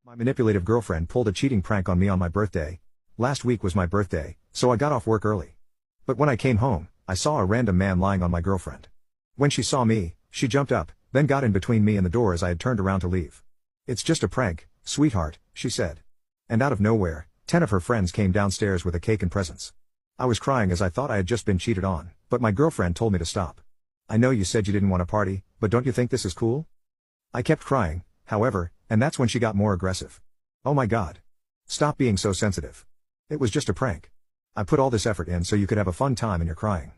My manipulative girlfriend pulled a cheating prank on me on my birthday. Last week was my birthday, so I got off work early. But when I came home, I saw a random man lying on my girlfriend. When she saw me, she jumped up, then got in between me and the door as I had turned around to leave. "It's just a prank, sweetheart," she said. And out of nowhere, 10 of her friends came downstairs with a cake and presents. I was crying as I thought I had just been cheated on, but my girlfriend told me to stop. "I know you said you didn't want to party, but don't you think this is cool?" I kept crying, however, and that's when she got more aggressive. "Oh my God. Stop being so sensitive. It was just a prank. I put all this effort in so you could have a fun time and you're crying."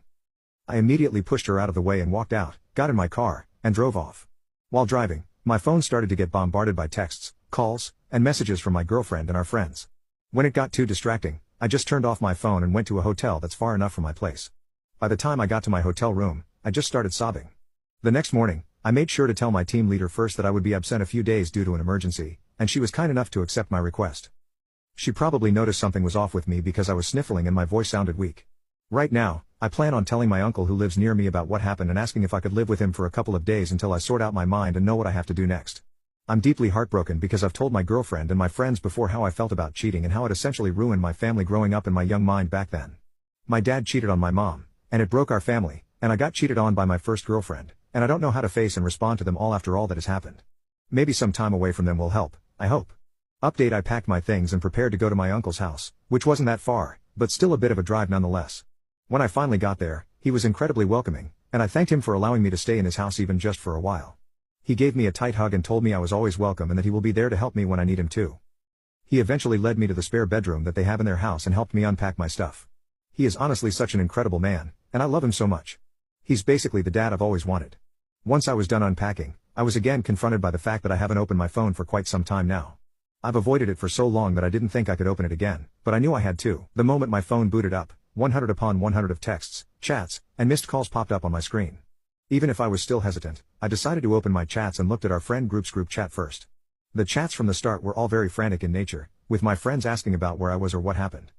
I immediately pushed her out of the way and walked out, got in my car, and drove off. While driving, my phone started to get bombarded by texts, calls, and messages from my girlfriend and our friends. When it got too distracting, I just turned off my phone and went to a hotel that's far enough from my place. By the time I got to my hotel room, I just started sobbing. The next morning, I made sure to tell my team leader first that I would be absent a few days due to an emergency, and she was kind enough to accept my request. She probably noticed something was off with me because I was sniffling and my voice sounded weak. Right now, I plan on telling my uncle who lives near me about what happened and asking if I could live with him for a couple of days until I sort out my mind and know what I have to do next. I'm deeply heartbroken because I've told my girlfriend and my friends before how I felt about cheating and how it essentially ruined my family growing up in my young mind back then. My dad cheated on my mom, and it broke our family, and I got cheated on by my first girlfriend, and I don't know how to face and respond to them all after all that has happened. Maybe some time away from them will help, I hope. Update: I packed my things and prepared to go to my uncle's house, which wasn't that far, but still a bit of a drive nonetheless. When I finally got there, he was incredibly welcoming, and I thanked him for allowing me to stay in his house even just for a while. He gave me a tight hug and told me I was always welcome and that he will be there to help me when I need him too. He eventually led me to the spare bedroom that they have in their house and helped me unpack my stuff. He is honestly such an incredible man, and I love him so much. He's basically the dad I've always wanted. Once I was done unpacking, I was again confronted by the fact that I haven't opened my phone for quite some time now. I've avoided it for so long that I didn't think I could open it again, but I knew I had to. The moment my phone booted up, 100 upon 100 of texts, chats, and missed calls popped up on my screen. Even if I was still hesitant, I decided to open my chats and looked at our friend group's group chat first. The chats from the start were all very frantic in nature, with my friends asking about where I was or what happened.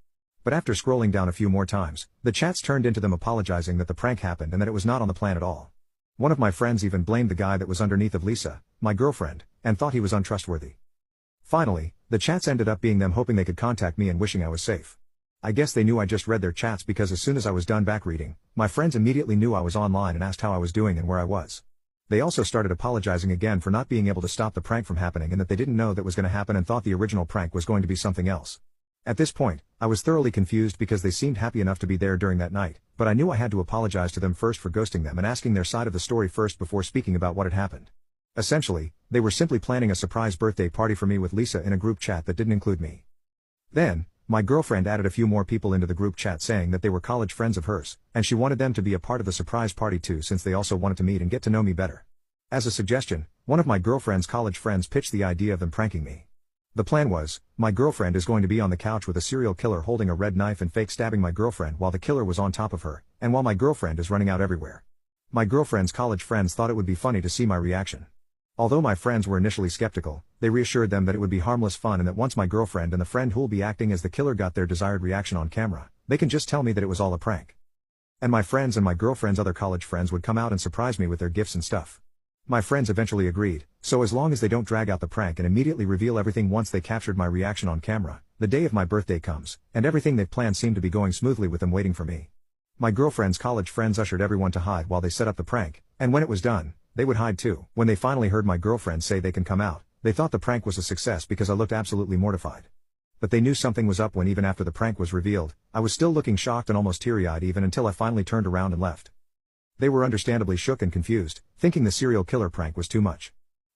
But after scrolling down a few more times, the chats turned into them apologizing that the prank happened and that it was not on the plan at all. One of my friends even blamed the guy that was underneath of Lisa, my girlfriend, and thought he was untrustworthy. Finally, the chats ended up being them hoping they could contact me and wishing I was safe. I guess they knew I just read their chats because as soon as I was done back reading, my friends immediately knew I was online and asked how I was doing and where I was. They also started apologizing again for not being able to stop the prank from happening and that they didn't know that was going to happen and thought the original prank was going to be something else. At this point, I was thoroughly confused because they seemed happy enough to be there during that night, but I knew I had to apologize to them first for ghosting them and asking their side of the story first before speaking about what had happened. Essentially, they were simply planning a surprise birthday party for me with Lisa in a group chat that didn't include me. Then, my girlfriend added a few more people into the group chat saying that they were college friends of hers, and she wanted them to be a part of the surprise party too since they also wanted to meet and get to know me better. As a suggestion, one of my girlfriend's college friends pitched the idea of them pranking me. The plan was, my girlfriend is going to be on the couch with a serial killer holding a red knife and fake stabbing my girlfriend while the killer was on top of her, and while my girlfriend is running out everywhere. My girlfriend's college friends thought it would be funny to see my reaction. Although my friends were initially skeptical, they reassured them that it would be harmless fun and that once my girlfriend and the friend who'll be acting as the killer got their desired reaction on camera, they can just tell me that it was all a prank. And my friends and my girlfriend's other college friends would come out and surprise me with their gifts and stuff. My friends eventually agreed, so as long as they don't drag out the prank and immediately reveal everything once they captured my reaction on camera, the day of my birthday comes, and everything they've planned seemed to be going smoothly with them waiting for me. My girlfriend's college friends ushered everyone to hide while they set up the prank, and when it was done, they would hide too. When they finally heard my girlfriend say they can come out, they thought the prank was a success because I looked absolutely mortified. But they knew something was up when even after the prank was revealed, I was still looking shocked and almost teary-eyed even until I finally turned around and left. They were understandably shook and confused, thinking the serial killer prank was too much.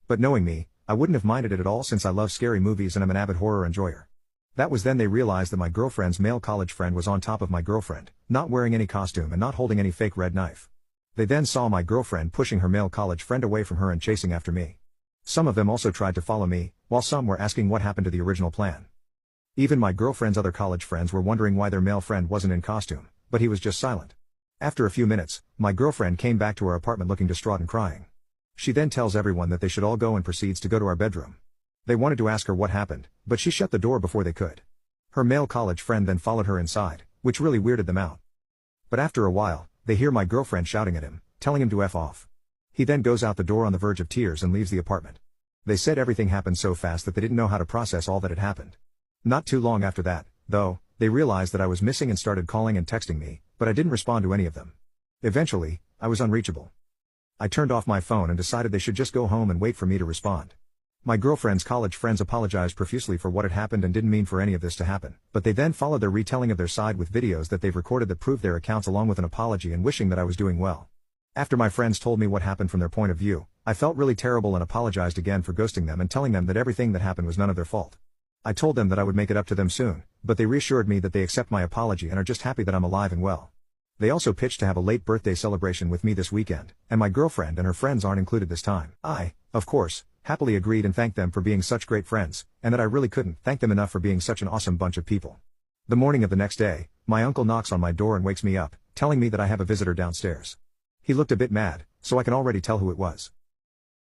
But knowing me, I wouldn't have minded it at all since I love scary movies and I'm an avid horror enjoyer. That was then they realized that my girlfriend's male college friend was on top of my girlfriend, not wearing any costume and not holding any fake red knife. They then saw my girlfriend pushing her male college friend away from her and chasing after me. Some of them also tried to follow me, while some were asking what happened to the original plan. Even my girlfriend's other college friends were wondering why their male friend wasn't in costume, but he was just silent. After a few minutes, my girlfriend came back to our apartment looking distraught and crying. She then tells everyone that they should all go and proceeds to go to our bedroom. They wanted to ask her what happened, but she shut the door before they could. Her male college friend then followed her inside, which really weirded them out. But after a while, they hear my girlfriend shouting at him, telling him to F off. He then goes out the door on the verge of tears and leaves the apartment. They said everything happened so fast that they didn't know how to process all that had happened. Not too long after that, though, they realized that I was missing and started calling and texting me, but I didn't respond to any of them. Eventually, I was unreachable. I turned off my phone and decided they should just go home and wait for me to respond. My girlfriend's college friends apologized profusely for what had happened and didn't mean for any of this to happen, but they then followed their retelling of their side with videos that they've recorded that proved their accounts along with an apology and wishing that I was doing well. After my friends told me what happened from their point of view, I felt really terrible and apologized again for ghosting them and telling them that everything that happened was none of their fault. I told them that I would make it up to them soon, but they reassured me that they accept my apology and are just happy that I'm alive and well. They also pitched to have a late birthday celebration with me this weekend, and my girlfriend and her friends aren't included this time. I, of course, happily agreed and thanked them for being such great friends, and that I really couldn't thank them enough for being such an awesome bunch of people. The morning of the next day, my uncle knocks on my door and wakes me up, telling me that I have a visitor downstairs. He looked a bit mad, so I can already tell who it was.